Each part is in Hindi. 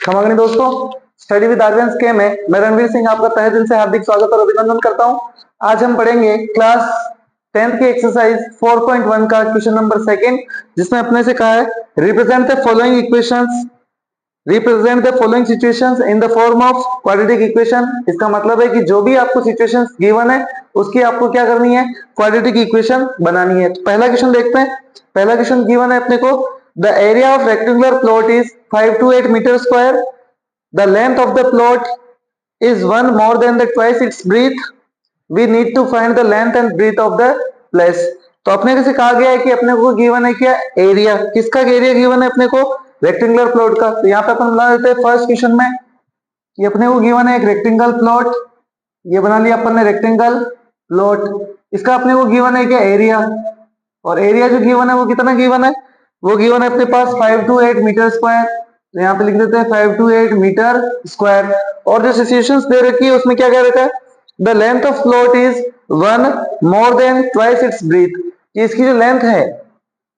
क्षमागणी दोस्तों, स्टडी विद आर्यन के में मैं रणवीर सिंह आपका तहे दिल से हार्दिक स्वागत और अभिनंदन करता हूं। आज हम पढ़ेंगे क्लास 10th की एक्सरसाइज 4.1 का क्वेश्चन नंबर सेकंड, जिसमें अपने से कहा है represent the following equations, represent the following situations in the form of quadratic equation. इसका मतलब है कि जो भी आपको सिचुएशंस गिवन है उसकी आपको क्या करनी है, क्वाड्रेटिक इक्वेशन बनानी है। तो पहला क्वेश्चन देखते हैं। पहला क्वेश्चन गिवन है अपने को, the area of rectangular plot is 5 to 8 metre square, the length of the plot is one more than the twice its breadth, we need to find the length and breadth of the place। तो अपने कैसे कहा गया है कि अपने को गिवन है क्या, एरिया। किसका एरिया गिवन है अपने को, रेक्टेंगुलर प्लॉट का। तो यहाँ पे अपन बना देते हैं फर्स्ट क्वेश्चन में कि अपने को गिवन है एक रेक्टेंगल प्लॉट, ये बना लिया अपन ने रेक्टेंगल प्लॉट। इसका अपने को गिवन है क्या, एरिया। और एरिया जो गिवन है वो कितना गिवन है, वो गिवन है अपने पास 5 to 8 मीटर स्क्वायर। तो यहाँ पे लिख देते हैं 5 to 8 मीटर स्क्वायर। और जो सिचुएशंस दे रखी है उसमें क्या कह रखा है, the length of plot is 1 more than twice its breadth। इसकी जो लेंथ है,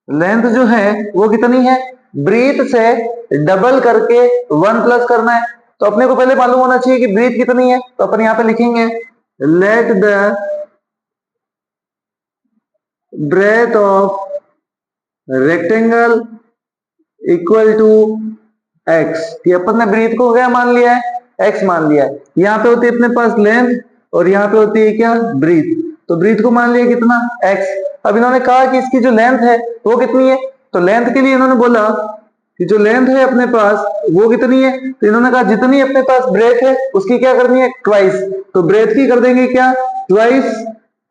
लेंथ जो है वो कितनी है, ब्रीथ से डबल करके 1 प्लस करना है। तो अपने को पहले मालूम होना चाहिए कि ब्रीथ कितनी है। तो अपन यहाँ पे लिखेंगे let the breadth of rectangle equal to x। ये अपन ने ब्रीथ को क्या मान लिया है, x मान लिया है। यहाँ पे होती है अपने पास लेंथ और यहाँ पे होती है क्या, ब्रीथ। तो ब्रीथ को मान लिया कितना, x। अब इन्होंने कहा कि इसकी जो लेंथ है वो कितनी है। तो लेंथ के लिए इन्होंने बोला कि जो लेंथ है अपने पास वो कितनी है। तो इन्होंने कहा जितनी अपने पास ब्रेथ है उसकी क्या करनी है, ट्वाइस। तो ब्रेथ की कर देंगे क्या, ट्वाइस।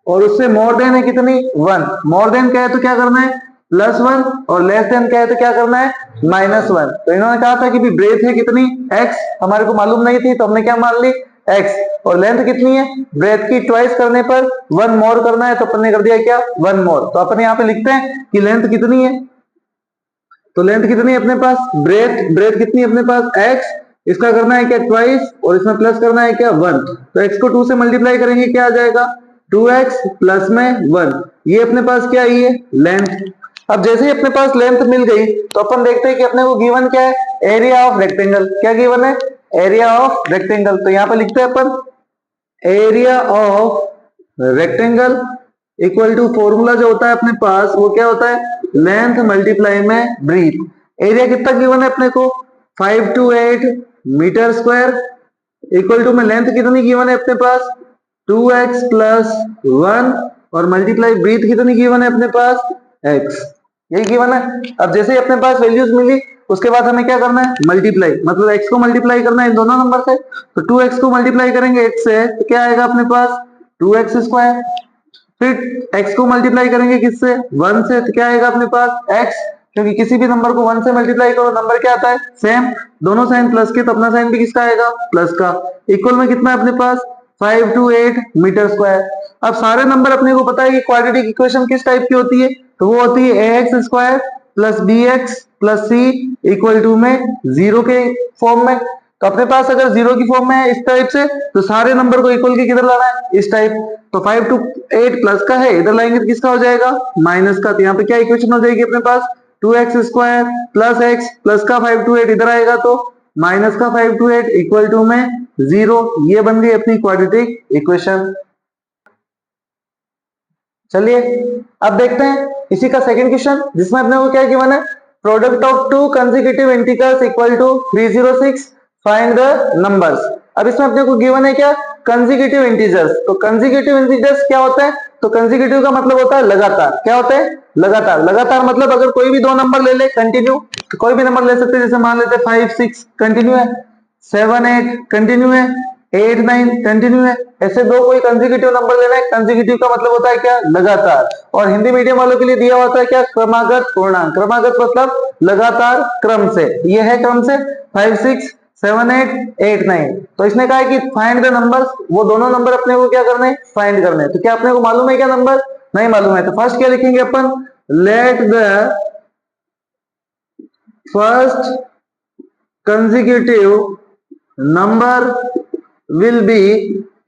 और उससे मोर देन है कितनी, 1। मोर देन क्या है तो क्या करना है, +1। और लेस देन क्या है तो क्या करना है, -1। तो इन्होंने कहा था कि भी ब्रेथ है कितनी, x। हमारे को मालूम नहीं थी तो हमने क्या मान ली, x। और लेंथ कितनी है, ब्रेथ की ट्वाइस करने पर 1 मोर करना है तो अपन ने कर दिया क्या, 1 मोर। तो अपन यहाँ पे लिखते हैं कि लेंथ कितनी है। तो लेंथ कितनी है अपने पास, ब्रेथ, ब्रेथ कितनी है अपने पास, x। इसका करना है क्या, ट्वाइस। और इसमें प्लस करना है क्या, 1। तो x को 2 से मल्टीप्लाई करेंगे क्या आ जाएगा, 2x प्लस में 1। ये अपने पास क्या है, ये लेंथ। अब जैसे ही अपने पास लेंथ मिल गई तो अपन देखते हैं कि अपने को गिवन क्या है, एरिया ऑफ रेक्टेंगल। क्या गिवन है, एरिया ऑफ रेक्टेंगल। तो यहाँ पे लिखते हैं अपन area of rectangle equal to, formula जो होता है अपने पास वो क्या होता है, लेंथ मल्टीप्लाई में ब्रीथ। एरिया कितना गिवन है अपने को, 5 to 8 metre square equal to में लेंथ कितनी गिवन है अपने पास, 2x प्लस 1। और मल्टीप्लाई ब्रीथ कितनी गिवन है अपने पास, x। यही गिवन है। अब जैसे ही अपने पास वैल्यूज मिली उसके बाद हमें क्या करना है, मल्टीप्लाई, मतलब x को मल्टीप्लाई करना है इन दोनों नंबर से। तो 2x को मल्टीप्लाई करेंगे x से तो क्या आएगा अपने पास, 2x स्क्वायर। फिर x को मल्टीप्लाई करेंगे किससे, 1 से, तो क्या आएगा अपने पास, x। क्योंकि किसी भी नंबर को 1 से मल्टीप्लाई करो नंबर क्या आता है, सेम। दोनों साइन प्लस के तो अपना साइन भी किसका आएगा, प्लस का। इक्वल में कितना है अपने पास, 5 to 8 मीटर स्क्वायर। अब सारे नंबर अपने को पता है कि क्वाड्रेटिक इक्वेशन किस टाइप की होती है, तो वो होती है ax square plus bx plus c equal to में 0 के फॉर्म में। तो अपने पास अगर 0 की फॉर्म में है इस टाइप से तो सारे नंबर को इक्वल के किधर लाना है, इस टाइप। तो 5 to 8 प्लस का है, इधर लाएंगे तो किसका हो जाएगा, माइनस का। तो यहाँ पे क्या इक्वेशन हो जाएगी अपने पास, 2x square plus x plus का 5 to 8 इधर आएगा तो माइनस का 5 to 8 इक्वल टू में 0। ये बन गई अपनी क्वाड्रेटिक इक्वेशन। चलिए अब देखते हैं इसी का सेकंड क्वेश्चन, जिसमें अपने को क्या गिवन है, product of 2 consecutive integers equal to 306, find the numbers. अब इसमें अपने को गिवन है क्या, कंसेक्यूटिव इंटीजर्स। तो कंसेक्यूटिव इंटीजर्स क्या होता है, तो कंसेक्यूटिव का मतलब होता है लगातार। क्या होता है, लगातार। लगातार मतलब अगर कोई भी दो नंबर ले ले कंटिन्यू, तो कोई भी नंबर ले सकते हैं। जैसे मान लेते हैं 5 6 कंटिन्यू है, 7 8 कंटिन्यू है, 8 9 कंटिन्यू है। ऐसे दो कोई कंसेक्यूटिव नंबर लेना है। कंसेक्यूटिव का मतलब होता है क्या, लगातार। और हिंदी मीडियम वालों के लिए दिया होता है क्या, क्रमागत पूर्णांक। क्रमागत मतलब लगातार क्रम से, ये है क्रम से 5 6 7 8 8 9। तो इसने कहा है कि फाइंड द नंबर्स, वो दोनों नंबर अपने को क्या करने, फाइंड करने। तो क्या अपने को मालूम है क्या नंबर, नहीं मालूम है। तो फर्स्ट क्या लिखेंगे अपन, let the first consecutive number will be,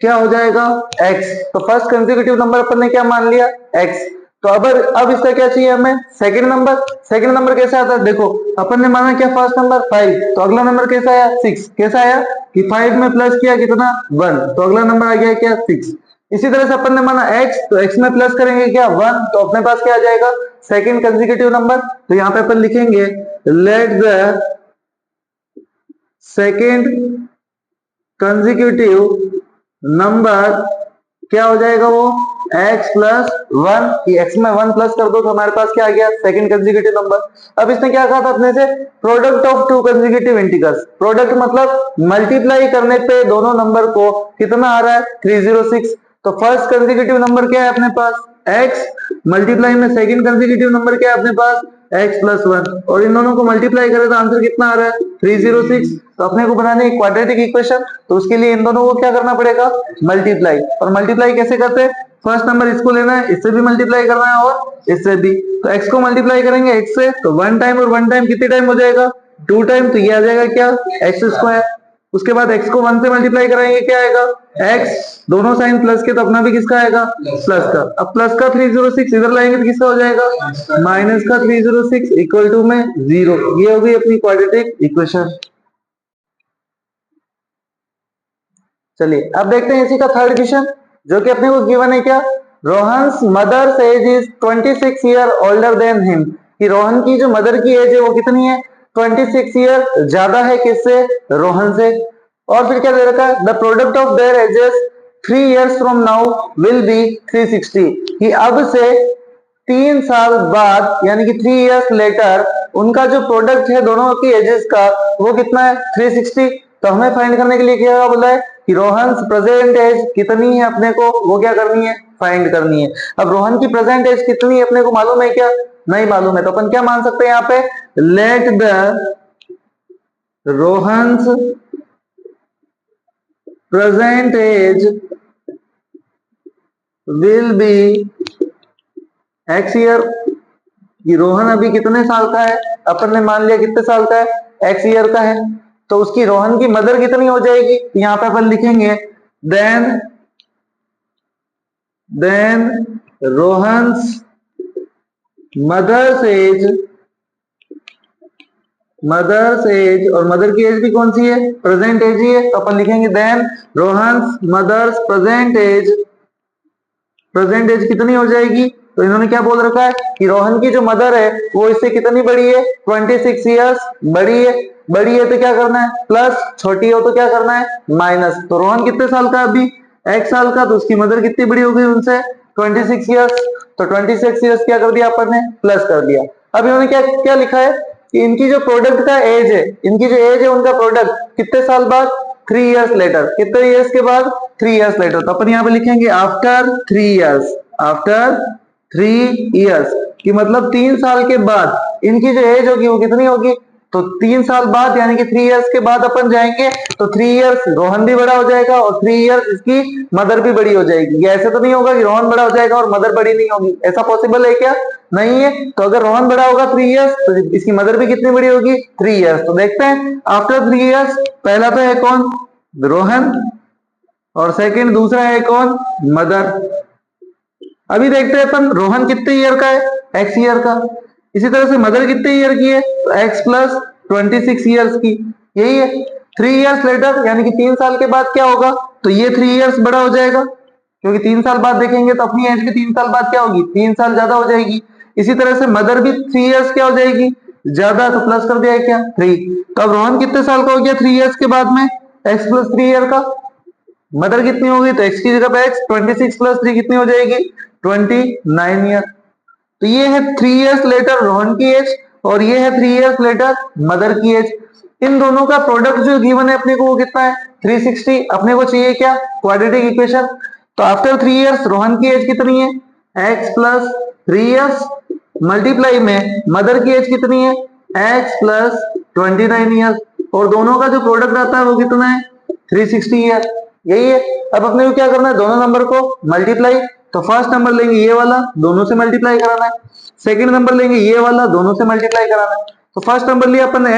क्या हो जाएगा, x। तो फर्स्ट कंसेक्यूटिव नंबर अपन ने क्या मान लिया, x। तो अब इसका क्या चाहिए हमें, सेकंड नंबर। सेकंड नंबर कैसे आता है, देखो अपन ने माना क्या फर्स्ट नंबर 5, तो अगला नंबर कैसा आया 6। कैसा आया कि 5 में प्लस किया कितना 1, तो अगला नंबर आ गया क्या 6। इसी तरह से अपन ने माना x, तो x में प्लस करेंगे क्या 1, तो अपने पास क्या आ जाएगा सेकंड कंसेक्यूटिव नंबर। तो यहाँ पे अपन लिखेंगे let the second consecutive number क्या हो जाएगा वो x प्लस 1, कि x में 1 प्लस कर दो तो हमारे पास क्या आ गया सेकंड कंसेक्यूटिव नंबर। अब इसने क्या कहा था अपने से, product of to consecutive integers. Product मतलब मल्टीप्लाई करने पे दोनों नंबर को कितना आ रहा है 306। तो फर्स्ट कंसेक्यूटिव नंबर क्या है अपने पास x, मल्टीप्लाई में सेकंड कंसेक्यूटिव नंबर क्या है अपने पास x प्लस 1, और इन दोनों को मल्टीप्लाई करें तो आंसर कितना आ रहा है 306। तो अपने को बनाने एक क्वाड्रेटिक इक्वेशन, तो उसके लिए इन दोनों को क्या करना पड़ेगा मल्टीप्लाई। और मल्टीप्लाई कैसे करते हैं, फर्स्ट नंबर इसको लेना है, इससे भी मल्टीप्लाई करना है और इससे भी। तो x को मल्टीप्लाई करेंगे x से, तो 1 टाइम और 1 टाइम कितने टाइम हो जाएगा 2 टाइम, तो ये आ जाएगा क्या एक्स स्क्वायर। उसके बाद x को 1 से मल्टीप्लाई कराएंगे क्या आएगा x, दोनों साइन प्लस के तो अपना भी किसका आएगा प्लस का। अब प्लस का 306 इधर लाएंगे तो किसका हो जाएगा माइनस का 306 इक्वल टू में 0। ये होगी अपनी क्वाड्रेटिक इक्वेशन। चलिए अब देखते हैं इसी का थर्ड क्वेश्चन, जो कि अपने को गिवन है क्या, Rohan's mother's age is 26 year older than him, कि रोहन की जो मदर की एज है वो कितनी है 26 ईयर ज्यादा है किससे रोहन से। और फिर क्या दे रखा है, the product of their edges 3 years from now will be 360, कि अब से 3 साल बाद यानी कि 3 years लेटर उनका जो प्रोडक्ट है दोनों की एजेस का वो कितना है 360। तो हमें फाइंड करने के लिए क्या बोला है कि रोहन प्रेजेंट एज कितनी है अपने को वो क्या करनी है फाइंड करनी है। अब रोहन की प्रेजेंट एज कितनी है अपने को मालूम है क्या, नहीं मालूम है, तो अपन क्या मान सकते हैं यहाँ पे, let the Rohan's present age will be x year, कि रोहन अभी कितने साल का है, अपन ने मान लिया कितने साल का है एक्स ईयर का है, तो उसकी रोहन की मदर कितनी हो जाएगी, यहां पे अपन लिखेंगे देन रोहन्स मदर्स एज, और मदर की एज भी कौन सी है प्रेजेंट एज ही है, तो अपन लिखेंगे then Rohan's mother's present age कितनी हो जाएगी। तो इन्होंने क्या बोल रखा है कि रोहन की जो मदर है वो इससे कितनी बड़ी है 26 इयर्स बड़ी है। बड़ी है तो क्या करना है प्लस, छोटी हो तो क्या करना है माइनस। तो रोहन कितने साल का अभी 1 साल का, तो उसकी मदर कितनी बड़ी हो गई उनसे 26 इयर्स। तो 26 इयर्स क्या कर दिया अपन ने प्लस कर दिया। अब इन्होंने क्या क्या लिखा है कि इनकी जो प्रोडक्ट का एज है, इनकी जो एज है उनका प्रोडक्ट कितने साल बाद 3 इयर्स लेटर, कितने इयर्स के बाद 3 इयर्स लेटर। तो अपन यहाँ पे लिखेंगे आफ्टर 3 इयर्स, आफ्टर 3 इयर्स, कि मतलब 3 साल के बाद इनकी जो एज होगी वो कितनी होगी, तो 3 साल बाद यानी कि 3 इयर्स के बाद अपन जाएंगे तो 3 इयर्स रोहन भी बड़ा हो जाएगा और 3 इयर्स इसकी मदर भी बड़ी हो जाएगी। ये ऐसा तो नहीं होगा कि रोहन बड़ा हो जाएगा और मदर बड़ी नहीं होगी, ऐसा पॉसिबल है क्या, नहीं है। तो अगर रोहन बड़ा होगा 3 इयर्स तो इसकी मदर भी कितनी बड़ी होगी 3 इयर्स। तो देखते हैं आफ्टर 3 इयर्स, पहला तो है कौन रोहन, और सेकंड दूसरा है कौन मदर। अभी देखते हैं अपन रोहन कितने ईयर का है एक्स ईयर का, इसी तरह से मदर कितने ईयर की है तो एक्स प्लस 26 ईयर्स की, यही है। 3 इयर्स लेटर यानी कि 3 साल के बाद क्या होगा, तो ये 3 इयर्स बड़ा हो जाएगा, क्योंकि 3 साल बाद देखेंगे तो अपनी एज के 3 साल बाद क्या होगी 3 साल ज्यादा हो जाएगी। इसी तरह से मदर भी 3 इयर्स क्या हो जाएगी ज्यादा, तो प्लस कर दिया है क्या 3। तो अब रोहन कितने साल का हो गया 3 इयर्स के बाद में एक्स प्लस 3 ईयर का, मदर कितनी होगी तो x की जगह पे x 26 प्लस 3 कितनी हो जाएगी 29 ईयर। तो ये है 3 इयर्स लेटर रोहन की एज और ये है 3 इयर्स लेटर मदर की एज। इन दोनों का प्रोडक्ट जो गिवन है अपने को वो कितना है 360। अपने को चाहिए क्या क्वाड्रेटिक इक्वेशन। तो आफ्टर 3 इयर्स रोहन की एज कितनी है x प्लस 3 इयर्स मल्टीप्लाई में मदर की एज कितनी है x प्लस 29 ईयर, और दोनों का जो प्रोडक्ट आता है वो कितना है 360 ईयर, यही है। अब अपने को क्या करना है दोनों नंबर को मल्टीप्लाई, तो फर्स्ट नंबर लेंगे ये वाला दोनों से मल्टीप्लाई कराना है, सेकंड नंबर लेंगे ये वाला दोनों से मल्टीप्लाई कराना है। तो फर्स्ट नंबर लिया अपन ने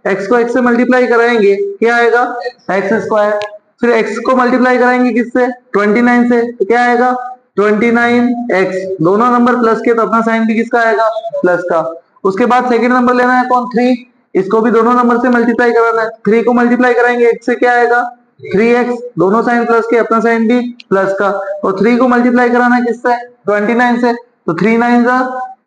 x को x से मल्टीप्लाई कराएंगे क्या आएगा एक्स स्क्वायर, फिर x को मल्टीप्लाई कराएंगे किससे 29 से, तो क्या आएगा 29x, दोनों नंबर प्लस के तो अपना साइन भी किसका आएगा, प्लस का। उसके बाद सेकंड नंबर लेना है कौन, 3, इसको भी दोनों नंबर से मल्टीप्लाई कराना है। 3 को मल्टीप्लाई कराएंगे x से क्या आएगा 3x, दोनों साइन प्लस के अपना साइन भी प्लस का। और 3 को मल्टीप्लाई कराना है किससे, 29 से, तो 3 9 जा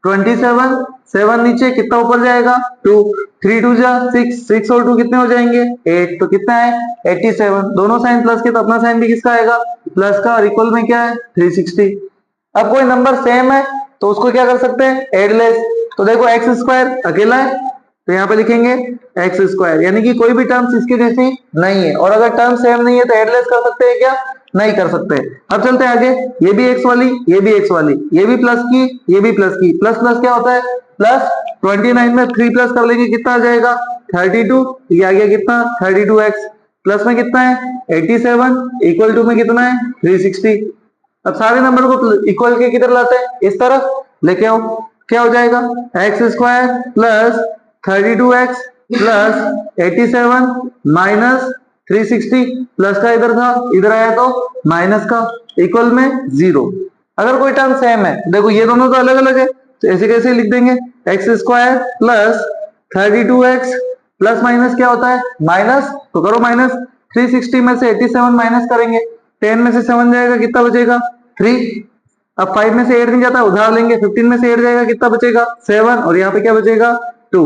27, 7 नीचे कितना ऊपर जाएगा 2, 3 2 जा 6, 6 और 2 कितने हो जाएंगे 8, तो कितना है 87, दोनों साइन प्लस के तो अपना साइन भी किसका आएगा प्लस का, और इक्वल में क्या है 360। अब कोई नंबर सेम है तो उसको क्या कर सकते हैं, एडलेस। तो देखो एक्स स्क्वायर अकेला है तो यहाँ पे लिखेंगे एक्स स्क्वायर, यानी कि कोई भी टर्म्स इसके जैसी नहीं है। और अगर टर्म सेम नहीं है तो एडलेस कर सकते हैं क्या, नहीं कर सकते। अब चलते हैं आगे, ये भी एक्स वाली, ये भी एक्स वाली, ये भी प्लस की, ये भी प्लस की। प्लस प्लस क्या होता है प्लस, 29 में 3 प्लस कर लेंगे कितना आ जाएगा 32, ये आ गया कितना 32x, प्लस में कितना है 87, इक्वल टू में कितना है 360। अब सारे नंबर को इक्वल के किधर लाते हैं, इस तरफ लेके आओ, क्या हो जाएगा x square plus 32x plus 87 minus 360, plus का इधर था इधर आया तो माइनस का, इक्वल में 0। अगर कोई टर्म सेम है, देखो ये दोनों तो अलग अलग है तो ऐसे कैसे लिख देंगे, x square plus 32x plus minus क्या होता है माइनस, तो करो माइनस, 360 में से 87 माइनस करेंगे, 10 में से 7 जाएगा कितना बचेगा 3। अब 5 में से 8 नहीं जाता उधार लेंगे, 15 में से 8 जाएगा कितना बचेगा 7, और यहाँ पे क्या बचेगा 2।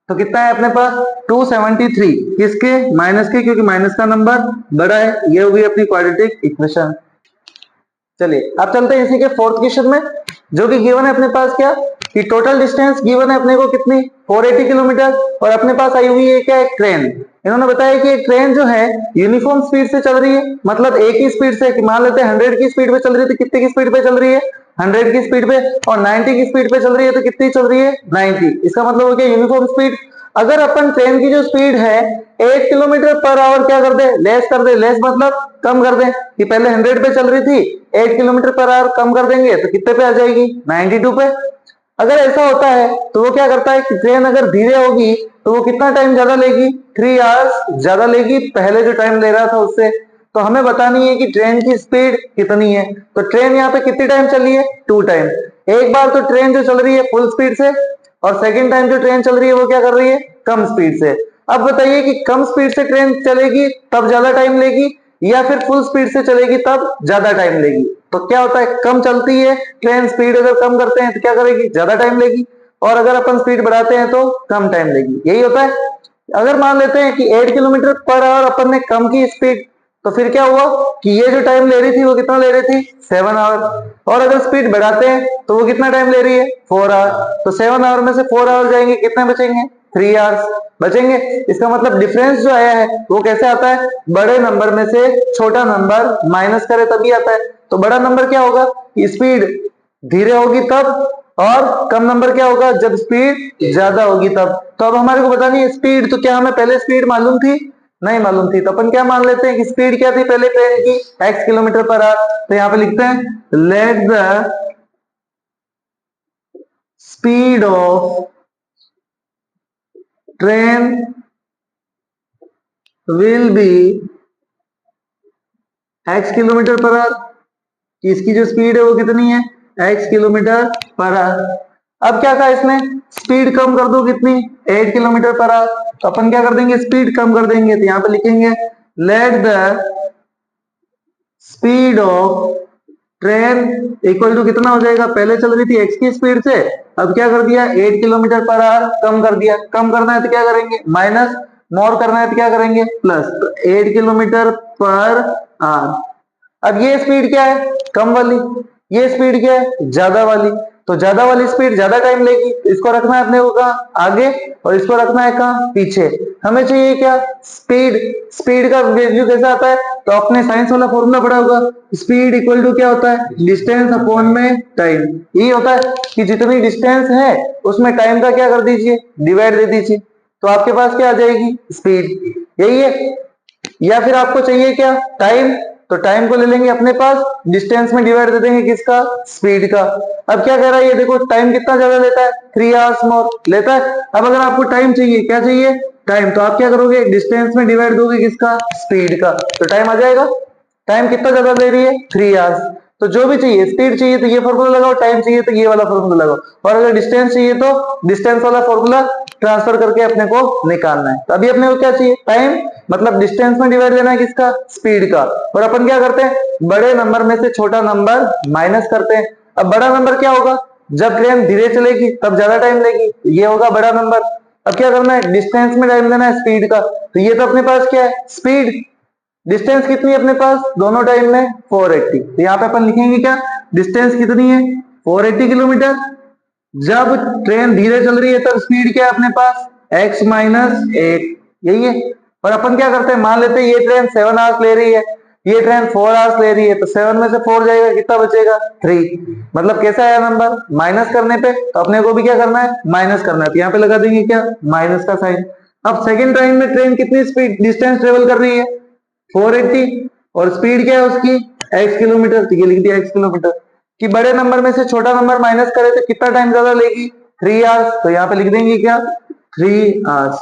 तो कितना है अपने पास 273, किसके माइनस के, क्योंकि माइनस का नंबर बड़ा है। ये होगी अपनी क्वाड्रेटिक इक्वेशन। चलिए अब चलते हैं इसी के फोर्थ क्वेश्चन में, जो कि गिवन है अपने पास क्या, कि टोटल डिस्टेंस गिवन है अपने को कितनी 480 किलोमीटर, और अपने पास आई हुई है क्या एक ट्रेन। इन्होंने बताया कि एक ट्रेन जो है यूनिफॉर्म स्पीड से चल रही है, मतलब एक ही स्पीड से, मान लेते हैं 100 की स्पीड पे चल रही है तो कितने की स्पीड पे चल रही है 100 की स्पीड पे, और 90 की स्पीड पे चल रही है तो कितनी चल रही है 90। इसका मतलब हो गया यूनिफॉर्म स्पीड। अगर अपन ट्रेन की जो स्पीड है 8 किलोमीटर पर आवर क्या कर दे, लेस कर दे, लेस मतलब कम कर दे, कि पहले 100 पे चल रही थी, 8 किलोमीटर पर आवर कम कर देंगे तो कितने पे आ जाएगी 92 पे। अगर ऐसा होता है तो वो क्या करता है कि ट्रेन अगर धीरे होगी तो वो कितना टाइम ज्यादा लेगी 3 आवर्स ज्यादा लेगी पहले जो टाइम ले रहा था उससे। तो हमें बतानी है कि ट्रेन की स्पीड कितनी है। तो ट्रेन यहाँ पे कितनी टाइम चली है 2 टाइम। एक बार तो ट्रेन जो चल रही है फुल स्पीड से, और सेकंड टाइम जो ट्रेन चल रही है वो क्या कर रही है कम स्पीड से। अब बताइए कि कम स्पीड से ट्रेन चलेगी तब ज्यादा टाइम लेगी, या फिर फुल स्पीड से चलेगी तब ज्यादा टाइम लेगी। तो क्या होता है कम चलती है ट्रेन, स्पीड अगर कम करते हैं तो क्या करेगी ज्यादा टाइम लेगी, और अगर अपन स्पीड बढ़ाते हैं तो कम टाइम लेगी, यही होता है। अगर मान लेते हैं कि 8 किलोमीटर पर आवर अपन ने कम की स्पीड, तो फिर क्या हुआ कि ये जो टाइम ले रही थी वो कितना ले रही थी 7 आवर, और अगर स्पीड बढ़ाते हैं तो वो कितना टाइम ले रही है 4 आवर। तो 7 आवर में से 4 आवर जाएंगे, कितने बचेंगे 3 आवर्स बचेंगे। इसका मतलब डिफरेंस जो आया है वो कैसे आता है, बड़े नंबर में से छोटा नंबर माइनस करे तभी आता है। तो बड़ा नंबर क्या होगा, स्पीड धीरे होगी तब, और कम नंबर क्या होगा जब स्पीड ज्यादा होगी तब। तो अब हमारे को बतानी है स्पीड, तो क्या हमें पहले स्पीड मालूम थी, नहीं मालूम थी, तो अपन क्या मान लेते हैं कि स्पीड क्या थी पहले ट्रेन की x किलोमीटर पर आवर। तो यहाँ पे लिखते हैं late the speed of train will be x kilometre per hour. इसकी जो स्पीड है वो कितनी है x किलोमीटर पर आवर। अब क्या था इसमें, स्पीड कम कर दो कितनी 8 किलोमीटर पर आवर, तो अपन क्या कर देंगे स्पीड कम कर देंगे। तो यहाँ पे लिखेंगे let the speed of train equal to कितना हो जाएगा, पहले चल रही थी x की स्पीड से, अब क्या कर दिया 8 किलोमीटर पर आवर कम कर दिया। कम करना है तो क्या करेंगे माइनस, मोर करना है तो क्या करेंगे प्लस, तो 8 किलोमीटर पर आवर। अब ये स्पीड क्या है कम वाली, ये स्पीड क्या है ज्यादा वाली। तो ज्यादा वाली स्पीड ज्यादा टाइम लेगी, तो इसको रखना है अपने को कहाँ आगे, और इसको रखना है कहाँ पीछे। हमें चाहिए क्या स्पीड, स्पीड का वैल्यू कैसा आता है, तो अपने साइंस वाला फॉर्मूला पढ़ा होगा, स्पीड इक्वल टू क्या होता है डिस्टेंस अपॉन में टाइम। यही होता है कि जितनी डिस्टेंस है उसमें टाइम का क्या कर दीजिए डिवाइड दे दीजिए, तो आपके पास क्या आ जाएगी स्पीड, यही है। या फिर आपको चाहिए क्या टाइम, तो टाइम को ले लेंगे अपने पास, डिस्टेंस में डिवाइड दे देंगे किसका स्पीड का। अब क्या कह रहा है ये देखो टाइम कितना ज्यादा लेता है 3 आवर्स मोर लेता है। अब अगर आपको टाइम चाहिए, क्या चाहिए टाइम, तो आप क्या करोगे डिस्टेंस में डिवाइड दोगे किसका स्पीड का, तो टाइम आ जाएगा। टाइम कितना ज्यादा ले रही है 3 आवर्स, तो जो भी चाहिए, स्पीड चाहिए तो ये फॉर्मूला लगाओ, टाइम चाहिए तो ये वाला फॉर्मूला लगाओ, और अगर डिस्टेंस चाहिए तो डिस्टेंस वाला फॉर्मूला ट्रांसफर करके अपने को निकालना है। तो अभी अपने को क्या चाहिए, टाइम, मतलब डिस्टेंस में डिवाइड देना है किसका, स्पीड का, और अपन क्या करते हैं, बड़े नंबर में से छोटा नंबर माइनस करते हैं। अब बड़ा नंबर क्या होगा, जब ट्रेन धीरे चलेगी तब ज्यादा टाइम लेगी, ये होगा बड़ा नंबर। अब क्या करना है, डिस्टेंस में टाइम देना है स्पीड का, तो ये तो अपने पास क्या है, स्पीड। डिस्टेंस कितनी है अपने पास दोनों टाइम में, 480। तो यहाँ पे अपन लिखेंगे क्या, डिस्टेंस कितनी है, 480 किलोमीटर। जब ट्रेन धीरे चल रही है तब स्पीड क्या है अपने पास, x माइनस 8, यही है। और अपन क्या करते हैं, मान लेते हैं ये ट्रेन 7 आवर्स ले रही है, ये ट्रेन 4 आवर्स ले रही है, तो 7 में से 4 जाएगा, कितना बचेगा, 3। मतलब कैसा आया नंबर, माइनस करने पे, तो अपने को भी क्या करना है, माइनस करना है, तो यहाँ पे लगा देंगे क्या, माइनस का साइन। अब सेकंड टाइम में ट्रेन कितनी स्पीड डिस्टेंस ट्रेवल कर रही है, 480, और स्पीड क्या है उसकी, x किलोमीटर, तो ये लिख दिया x किलोमीटर। कि बड़े नंबर में से छोटा नंबर माइनस करे तो कितना टाइम ज्यादा लेगी, 3 आवर्स, तो यहाँ पे लिख देंगे क्या, 3 आवर्स।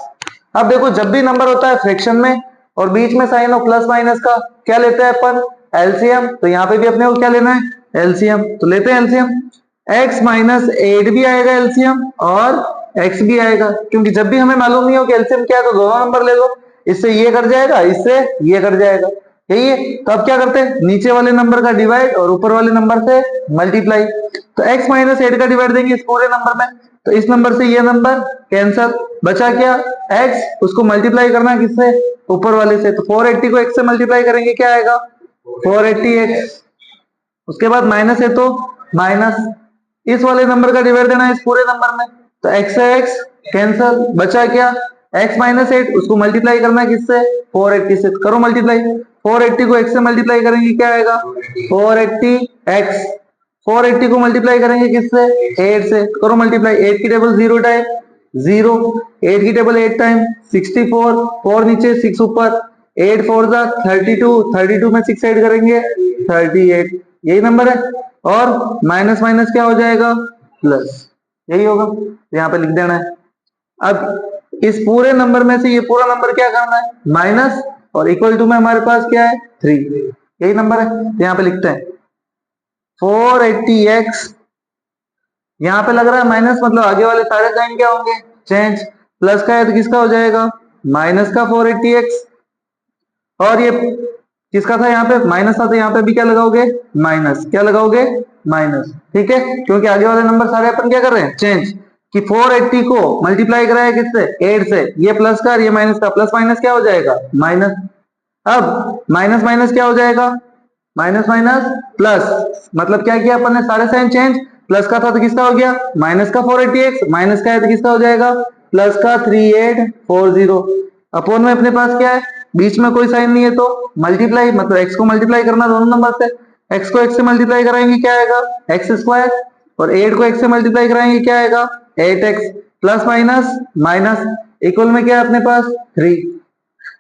अब देखो जब भी नंबर होता है फ्रैक्शन में और बीच में साइन हो प्लस माइनस का, क्या लेते हैं अपन, एलसीएम। तो यहाँ पे भी अपने को क्या लेना है, एलसीएम, तो लेते हैं एलसीएम। x माइनस 8 भी आएगा एलसीएम, और x भी आएगा, क्योंकि जब भी हमें मालूम नहीं हो कि एलसीएम क्या है तो दोनों नंबर ले लो, इससे ये कट जाएगा, इससे ये कट जाएगा, यही है। तो अब क्या करते हैं, नीचे वाले नंबर का डिवाइड और ऊपर वाले नंबर से मल्टीप्लाई। तो x माइनस 8 का डिवाइड देंगे इस पूरे नंबर में, तो इस नंबर से ये नंबर कैंसल, बचा क्या, x, उसको मल्टीप्लाई करना किससे, ऊपर वाले से, तो 480 को x से मल्टीप्लाई करेंगे क्या आएगा, 480x। उसके बाद माइनस है तो माइनस, इस वाले नंबर का डिवाइड देना है इस पूरे नंबर में, तो x से x कैंसल, बचा क्या, x माइनस 8, उसको मल्टीप्लाई करना है किससे, 480 से, करो मल्टीप्लाई। 480 को x से मल्टीप्लाई करेंगे क्या आएगा, 480x। 480 को मल्टीप्लाई करेंगे किससे, 8 से, करो मल्टीप्लाई। 8 की टेबल 0 टाइम 0, 8 की टेबल 8 टाइम 64, 4 नीचे 6 ऊपर, 8 4 जा 32, 32 में 6 ऐड करेंगे 38, यही नंबर है। और माइनस माइनस क्या हो जाएगा, प्लस, यही होगा, तो यहाँ पे लिख देना है। अब इस पूरे नंबर में से ये पूरा नंबर क्या करना है, माइनस, और इक्वल टू में हमारे पास क्या है, 3, यही नंबर है, तो यहाँ पे लिखते हैं 480x। यहाँ पे लग रहा है माइनस, मतलब आगे वाले सारे साइन क्या होंगे, चेंज। प्लस का है तो किसका हो जाएगा, माइनस का 480x, और ये किसका था, यहाँ पे माइनस था, तो यहाँ पे भी क्या लगाओगे, माइनस, क्या लगाओगे, माइनस, ठीक है, क्योंकि आगे वाले नंबर सारे अपन क्या कर रहे हैं, चेंज। कि 480 को मल्टीप्लाई कराया किससे, 8 से, ये प्लस का और ये माइनस का, प्लस माइनस क्या हो जाएगा, माइनस। अब माइनस माइनस क्या हो जाएगा, माइनस माइनस प्लस, मतलब क्या किया अपन ने, सारे साइन चेंज। प्लस का था तो किसका हो गया, माइनस का 480x, माइनस का है तो किसका हो जाएगा, प्लस का 3840। अपोन में अपने पास क्या है, बीच में कोई साइन नहीं है तो मल्टीप्लाई, मतलब x को मल्टीप्लाई करना दोनों नंबर से, x को x से मल्टीप्लाई कराएंगे क्या आएगा, x स्क्वायर, और 8 को x से मल्टीप्लाई कराएंगे क्या आएगा, 8x, plus minus minus, equal में क्या है अपने पास, 3।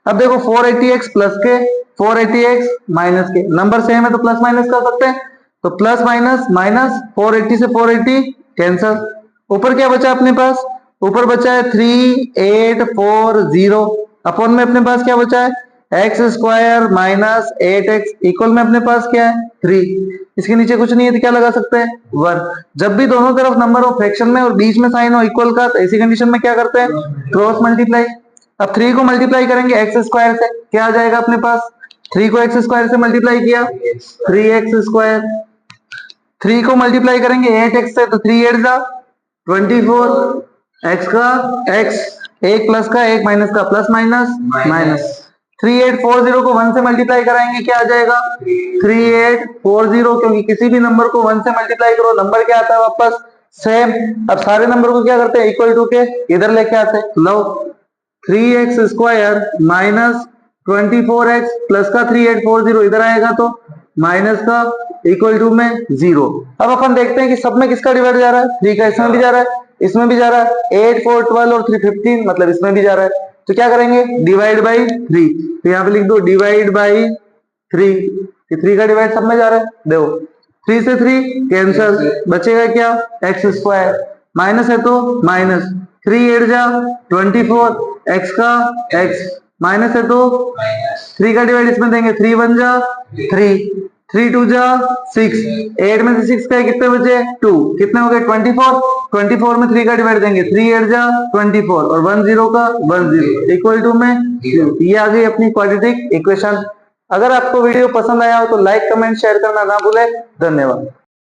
अब देखो 480x प्लस के, 480x माइनस के, नंबर सेम है तो प्लस माइनस कर सकते हैं, तो प्लस माइनस माइनस, 480 से 480 कैंसल, ऊपर क्या बचा अपने पास, ऊपर बचा है 3840, अपॉन में अपने पास क्या बचा है, x square minus 8x, equal में अपने पास क्या है, 3। इसके नीचे कुछ नहीं है तो क्या लगा सकते हैं, 1। जब भी दोनों तरफ नंबर हो फ्रैक्शन में और बीच में साइन हो इक्वल का, तो ऐसी कंडीशन में क्या करते हैं, क्रॉस मल्टीप्लाई। अब 3 को मल्टीप्लाई करेंगे एक्स स्क्वायर से, क्या आ जाएगा अपने पास, 3 को एक्स स्क्वायर से मल्टीप्लाई किया, 3x स्क्वायर। 3 को मल्टीप्लाई करेंगे 8x से, तो 3 8 जा 24, x का x, एक प्लस का एक माइनस का, प्लस माइनस माइनस। 3840 को 1 से मल्टीप्लाई कराएंगे क्या आ जाएगा, 3840, क्योंकि किसी भी नंबर को 1 से मल्टीप्लाई करो नंबर क्या आता है वापस, सेम। अब सारे नंबर को क्या करते हैं, इक्वल टू के इधर लेके आते हैं, लो 3x square minus 24x plus का 3840 इधर आएगा तो माइनस का, इक्वल टू में 0। अब अपन देखते हैं कि सब में किसका डिवाइड जा रहा है, 3 का इसमें भी जा रहा है, इसमें भी जा रहा है, 8 4 12 और 3 15, मतलब इसमें भी जा रहा है, तो क्या करेंगे, डिवाइड बाई 3, तो यहाँ पे लिख दो डिवाइड बाई 3, 3 का डिवाइड सब में जा रहा है, देखो 3 से 3 कैंसल, बचेगा क्या, एक्स स्क्वायर, माइनस है तो माइनस, 3 8 जा 24, एक्स का एक्स, माइनस है तो 3 का डिवाइड इसमें देंगे, 3 1 जा 3, 3 2 जा 6, 8 में से 6 का कितने बचे 2, कितने हो गए 24, 24 में 3 का डिवाइड देंगे 3 8 जा 24 और 1 0 का 1 0 इक्वल टू में 0। ये आ गई अपनी क्वाड्रेटिक इक्वेशन। अगर आपको वीडियो पसंद आया हो तो लाइक कमेंट शेयर करना ना भूले। धन्यवाद।